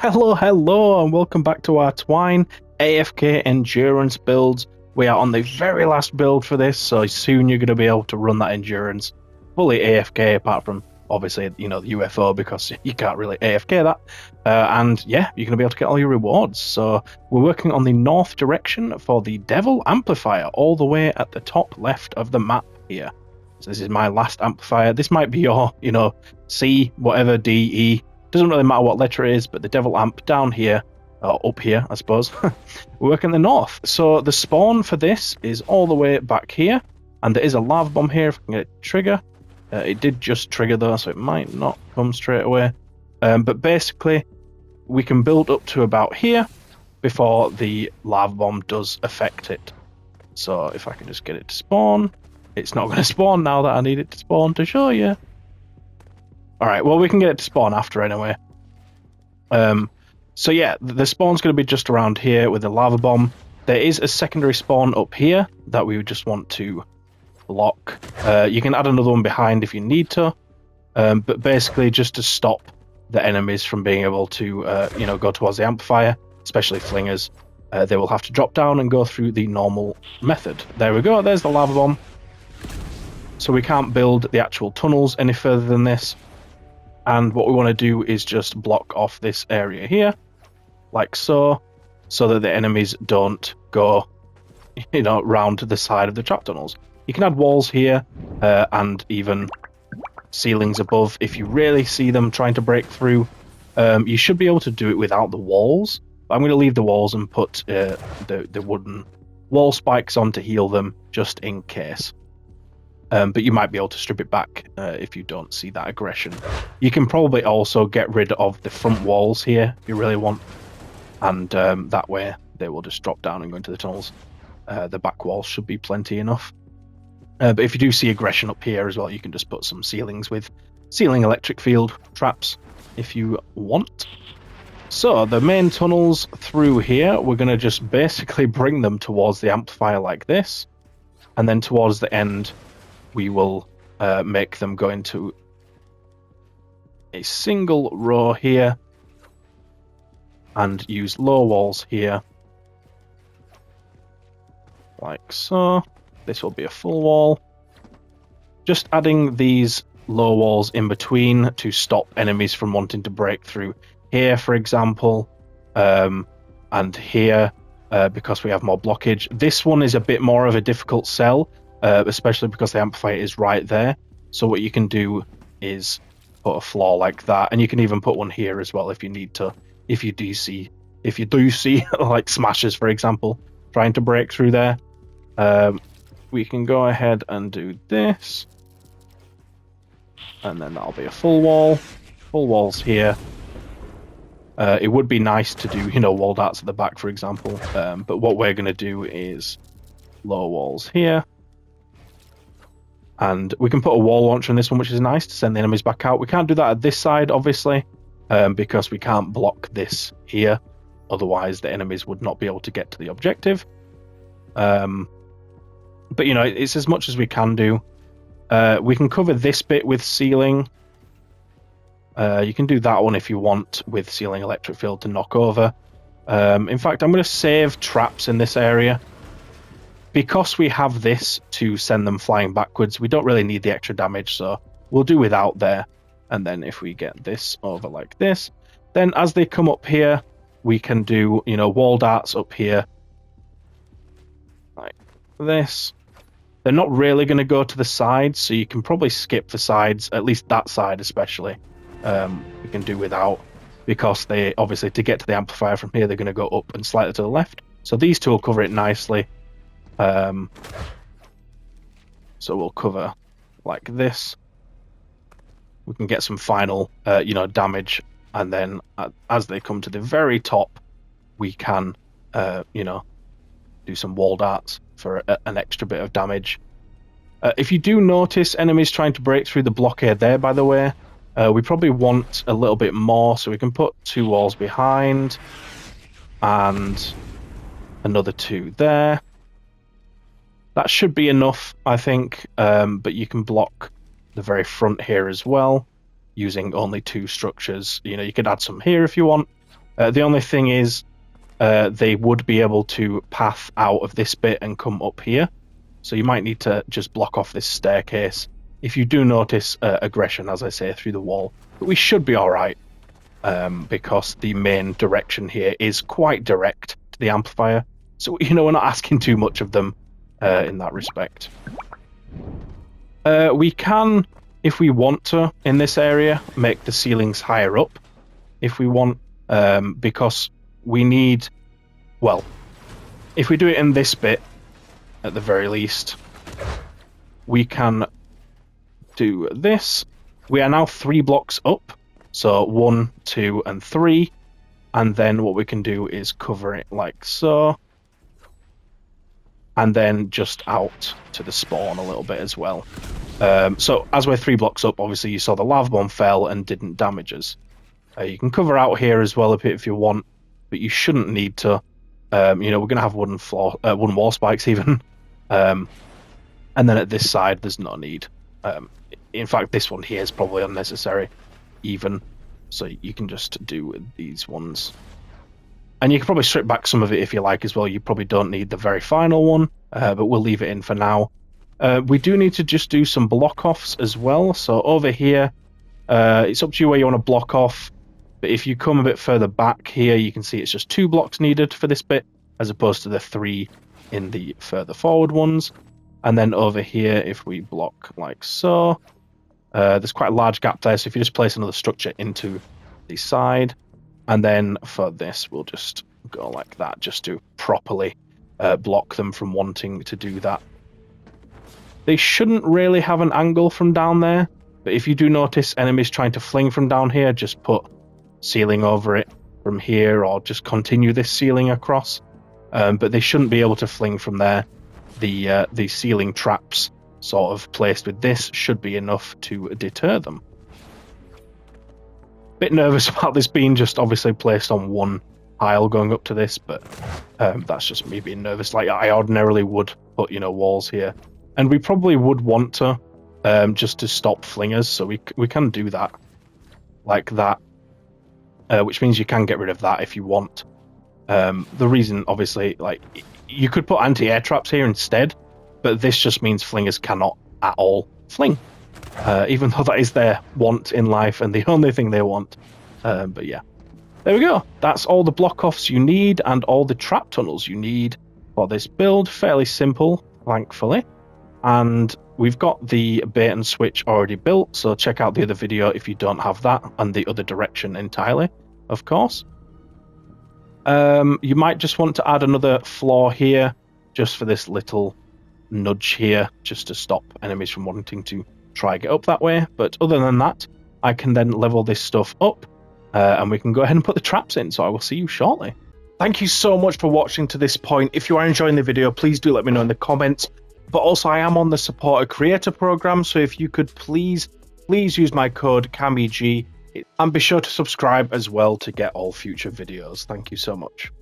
Hello, and welcome back to our Twine AFK Endurance builds. We are on the very last build for this, so soon you're going to be able to run that Endurance fully AFK, apart from, obviously, the UFO, because you can't really AFK that. And yeah, you're going to be able to get all your rewards. So we're working on the north direction for the Devil Amplifier, all the way at the top left of the map here. So this is my last amplifier. This might be your, C, whatever, D, E. Doesn't really matter what letter it is, but the Devil Amp down here, or up here, I suppose, we work in the north. So the spawn for this is all the way back here, and there is a lava bomb here if I can get it to trigger. It did just trigger though, so it might not come straight away. But basically, we can build up to about here before the lava bomb does affect it. So if I can just get it to spawn, it's not going to spawn now that I need it to spawn to show you. Alright, well, we can get it to spawn after anyway. So yeah, the spawn's going to be just around here with the lava bomb. There is a secondary spawn up here that we would just want to block. You can add another one behind if you need to, but basically just to stop the enemies from being able to, go towards the amplifier, especially flingers. They will have to drop down and go through the normal method. There we go, there's the lava bomb. So we can't build the actual tunnels any further than this. And what we want to do is just block off this area here, like so that the enemies don't go, round to the side of the trap tunnels. You can add walls here, and even ceilings above if you really see them trying to break through. You should be able to do it without the walls. But I'm going to leave the walls and put the wooden wall spikes on to heal them, just in case. But you might be able to strip it back if you don't see that aggression. You can probably also get rid of the front walls here if you really want, and that way they will just drop down and go into the tunnels. The back walls should be plenty enough. But if you do see aggression up here as well, you can just put some ceilings with ceiling electric field traps if you want. So the main tunnels through here, we're going to just basically bring them towards the amplifier like this, and then towards the end we will make them go into a single row here and use low walls here like so. This will be a full wall. Just adding these low walls in between to stop enemies from wanting to break through here, for example, and here because we have more blockage. This one is a bit more of a difficult sell, especially because the amplifier is right there. So what you can do is put a floor like that, and you can even put one here as well if you need to. If you do see like smashes, for example, trying to break through there, we can go ahead and do this, and then that'll be a full wall. Full walls here. It would be nice to do, wall darts at the back, for example, but what we're going to do is low walls here. And we can put a wall launcher on this one, which is nice to send the enemies back out. We can't do that at this side, obviously, because we can't block this here. Otherwise, the enemies would not be able to get to the objective. But, it's as much as we can do. We can cover this bit with ceiling. You can do that one if you want with ceiling electric field to knock over. In fact, I'm going to save traps in this area. Because we have this to send them flying backwards, we don't really need the extra damage, so we'll do without there. And then if we get this over like this, then as they come up here, we can do, wall darts up here. Like this. They're not really going to go to the sides, so you can probably skip the sides, at least that side especially. We can do without, because they, obviously, to get to the amplifier from here, they're going to go up and slightly to the left. So these two will cover it nicely. So we'll cover like this. We can get some final, damage, and then as they come to the very top, we can, do some wall darts for an extra bit of damage. If you do notice enemies trying to break through the blockade there, by the way, we probably want a little bit more, so we can put 2 walls behind and another 2 there. That should be enough, I think, but you can block the very front here as well, using only 2 structures. You could add some here if you want, The only thing is, they would be able to path out of this bit and come up here. So you might need to just block off this staircase if you do notice aggression, as I say, through the wall. But we should be alright, because the main direction here is quite direct to the amplifier. So, we're not asking too much of them in that respect. We can, if we want to, in this area, make the ceilings higher up. If we want, because we need, well, if we do it in this bit, at the very least, we can do this. We are now 3 blocks up, so 1, 2, and 3, and then what we can do is cover it like so, and then just out to the spawn a little bit as well. So as we're 3 blocks up, obviously you saw the lava bomb fell and didn't damage us. You can cover out here as well a bit if you want, but you shouldn't need to. We're going to have wooden wall spikes even. And then at this side, there's no need. In fact, this one here is probably unnecessary even. So you can just do these ones. And you can probably strip back some of it if you like as well. You probably don't need the very final one, but we'll leave it in for now. We do need to just do some block offs as well. So over here, it's up to you where you want to block off. But if you come a bit further back here, you can see it's just 2 blocks needed for this bit, as opposed to the 3 in the further forward ones. And then over here, if we block like so, there's quite a large gap there. So if you just place another structure into the side, and then for this, we'll just go like that, just to properly block them from wanting to do that. They shouldn't really have an angle from down there, but if you do notice enemies trying to fling from down here, just put ceiling over it from here, or just continue this ceiling across. But they shouldn't be able to fling from there. The ceiling traps sort of placed with this should be enough to deter them. Bit nervous about this being just obviously placed on one pile going up to this, but that's just me being nervous. Like, I ordinarily would put, walls here. And we probably would want to, just to stop flingers, so we can do that. Like that. Which means you can get rid of that if you want. The reason, obviously, like, you could put anti-air traps here instead, but this just means flingers cannot at all fling. Even though that is their want in life and the only thing they want. But yeah. There we go. That's all the block offs you need and all the trap tunnels you need for this build. Fairly simple, thankfully. And we've got the bait and switch already built, so check out the other video if you don't have that, and the other direction entirely, of course. You might just want to add another floor here, just for this little nudge here, just to stop enemies from wanting to try and get up that way. But other than that, I can then level this stuff up, and we can go ahead and put the traps in, so I will see you shortly. Thank you so much for watching to this point. If you are enjoying the video, please do let me know in the comments. But also, I am on the Supporter Creator Program, so if you could please use my code CAMIG, and be sure to subscribe as well to get all future videos. Thank you so much.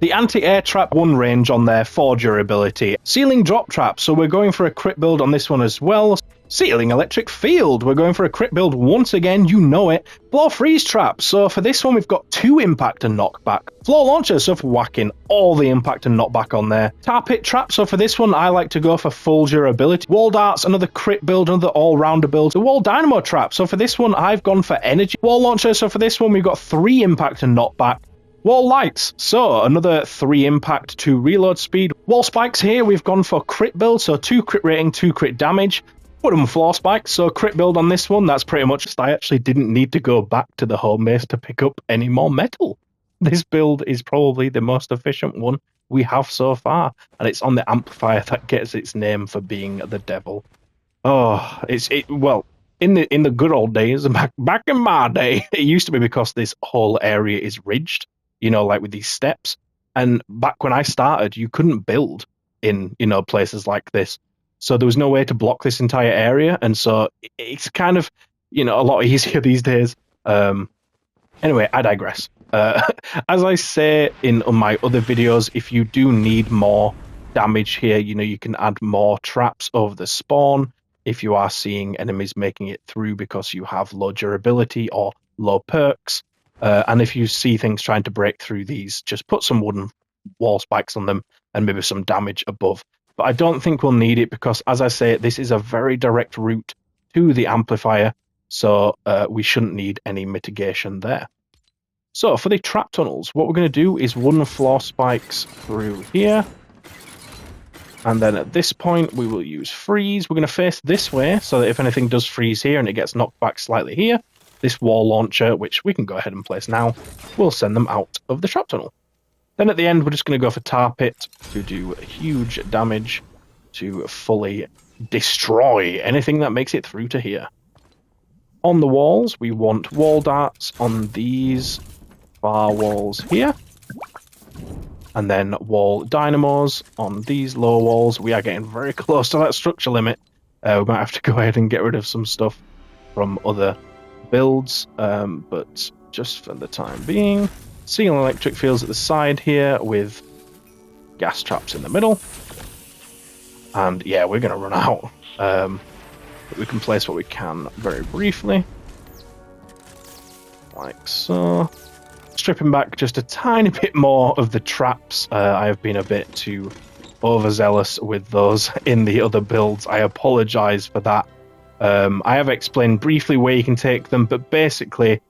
The anti-air trap 1 range on there for durability. Ceiling drop trap, so we're going for a crit build on this one as well. Ceiling electric field, we're going for a crit build once again, you know it. Floor freeze trap, so for this one we've got 2 impact and knockback. Floor launcher, so for whacking all the impact and knockback on there. Tar pit trap, so for this one I like to go for full durability. Wall darts, another crit build, another all-rounder build. The wall dynamo trap, so for this one I've gone for energy. Wall launcher, so for this one we've got 3 impact and knockback. Wall lights, so another 3 impact, 2 reload speed. Wall spikes here, we've gone for crit build, so 2 crit rating, 2 crit damage. Wooden floor spikes, so crit build on this one, that's pretty much, I actually didn't need to go back to the home base to pick up any more metal. This build is probably the most efficient one we have so far, and it's on the amplifier that gets its name for being the devil. Oh, well, in the good old days, back in my day, it used to be because this whole area is ridged, like with these steps. And back when I started, you couldn't build in, places like this. So there was no way to block this entire area. And so it's kind of, a lot easier these days. Anyway, I digress. As I say in my other videos, if you do need more damage here, you can add more traps over the spawn. If you are seeing enemies making it through because you have low durability or low perks, And if you see things trying to break through these, just put some wooden wall spikes on them and maybe some damage above. But I don't think we'll need it because, as I say, this is a very direct route to the amplifier, so we shouldn't need any mitigation there. So for the trap tunnels, what we're going to do is wooden floor spikes through here. And then at this point, we will use freeze. We're going to face this way so that if anything does freeze here and it gets knocked back slightly here, this wall launcher, which we can go ahead and place now, will send them out of the trap tunnel. Then at the end, we're just going to go for tar pit to do huge damage to fully destroy anything that makes it through to here. On the walls, we want wall darts on these far walls here. And then wall dynamos on these lower walls. We are getting very close to that structure limit. We might have to go ahead and get rid of some stuff from other builds, but just for the time being. Ceiling electric fields at the side here with gas traps in the middle. And yeah, we're going to run out. But we can place what we can very briefly. Like so. Stripping back just a tiny bit more of the traps. I have been a bit too overzealous with those in the other builds. I apologize for that. I have explained briefly where you can take them, but basically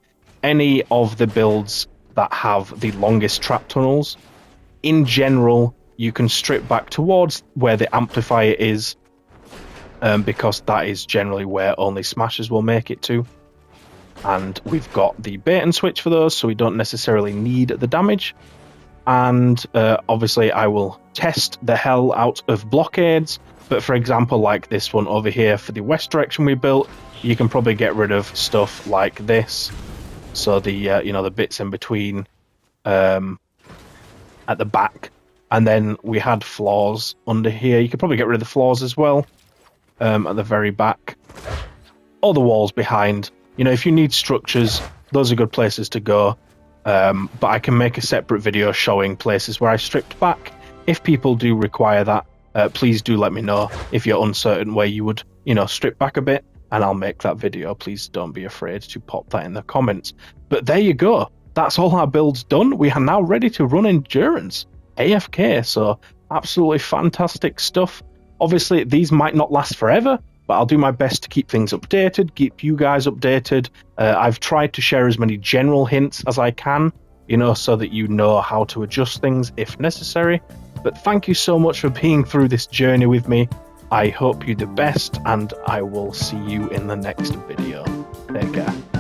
any of the builds that have the longest trap tunnels, in general, you can strip back towards where the amplifier is, because that is generally where only smashers will make it to. And we've got the bait and switch for those, so we don't necessarily need the damage. And obviously I will test the hell out of blockades, but for example, like this one over here for the west direction we built, you can probably get rid of stuff like this. So the the bits in between at the back, and then we had floors under here. You could probably get rid of the floors as well at the very back, or the walls behind. If you need structures, those are good places to go. But I can make a separate video showing places where I stripped back. If people do require that, please do let me know if you're uncertain where you would, strip back a bit, and I'll make that video. Please don't be afraid to pop that in the comments. But there you go. That's all our builds done. We are now ready to run Endurance AFK. So absolutely fantastic stuff. Obviously, these might not last forever, but I'll do my best to keep things updated, keep you guys updated. I've tried to share as many general hints as I can, so that you know how to adjust things if necessary. But thank you so much for being through this journey with me. I hope you the best, and I will see you in the next video. Take care.